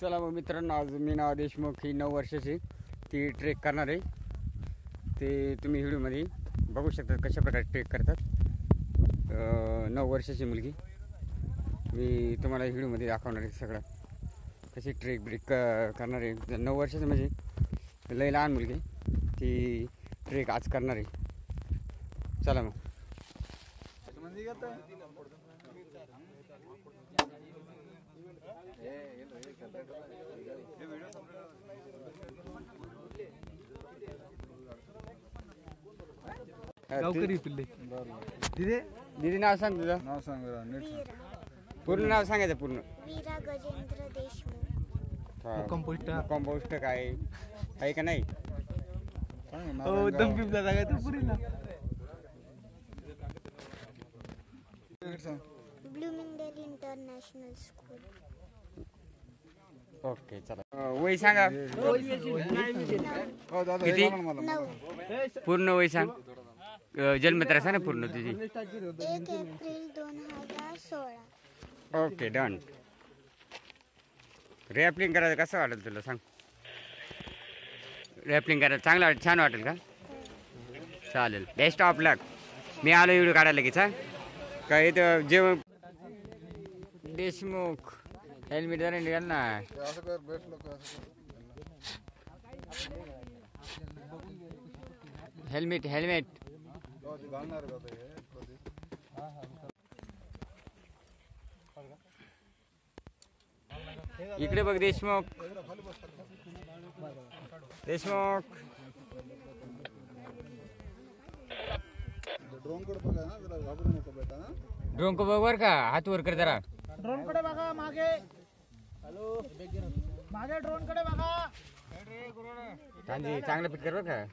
चला मग मित्रांनो, आज मीना देशमुख ही 9 वर्षाची ती ट्रेक करणार आहे. ते तुम्ही व्हिडिओमध्ये बघू शकता कशा प्रकारे ट्रेक करतात. 9 वर्षाची मुलगी मी तुम्हाला व्हिडिओमध्ये दाखवणार आहे. सगळं कशी ट्रेक ब्रेक करणार आहे. 9 वर्षाची म्हणजे लई लहान मुलगी ती ट्रेक आज करणार आहे. चला मग. दीदी नाव सांग तुझं. नाव सांग नीट सांग. पूर्ण नाव सांगायचं. पूर्ण वीरा गजेंद्र देशमुख. कंपोस्ट काय आहे का नाही. सांग नाव. नीट सांग. Bloomingdale international school. ओके चला. वय सांगा. हो दादा किती? हे मला 9. पूर्ण वय सांग. जन्मतारीख सांग ना पूर्ण तुझी. 1 एप्रिल 2016. Okay done. रॅपलिंग करायचं कसं वाटेल तुला सांग. रॅपलिंग करायचं चांगलं वाटेल, छान वाटेल का. चालेल. बेस्ट ऑफ लक. मी आलो व्हिडिओ काढायला लगेच. हा काय इथं जेवण. देशमुख हेल्मेट जरा निघाल ना. असं कर भेटलो का असं हेल्मेट हेल्मेट. हो ते घालणार का ते कधी. इकडे बघ देशमुख. देशमुख ड्रोन कडे बघा ना जरा घाबरू नको बेटा. ना ड्रोन को बघ वर का. हात वर कर जरा. ड्रोन कडे बघा मागे. हॅलो मागे ड्रोन कडे बघा. कांदी चांगलं फिट कर बरं का.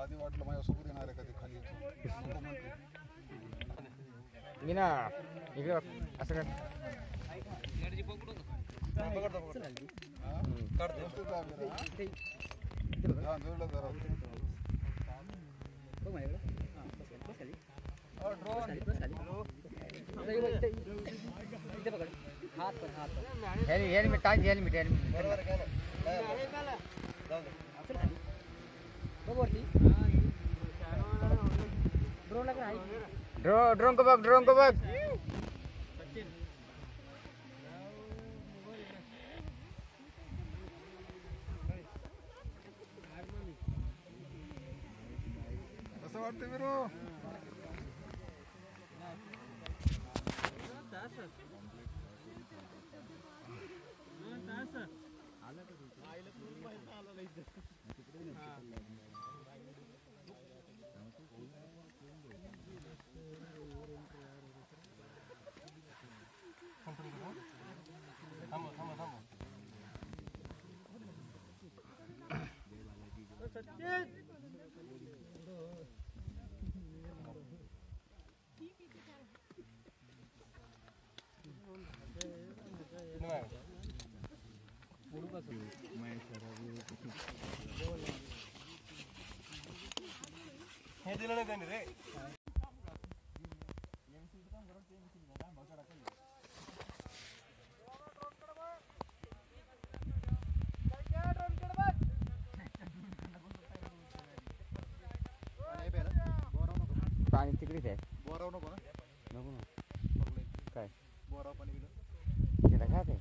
आधी वाटलं माझ्यासोबत येणार आहे कधी खाली. मी ना इकडे बघ. असं कर. हेल्मेट टाक. हेल्मेट ड्रोन को बघ. ड्रोन को बघ. कसं वाटतं विरू. हे दिलं नाही त्यांनी रे. पाणी तिकडेच आहे. बोराव नको ना. नको ना. काय बोराव पाणी गेलं. त्याला काय ते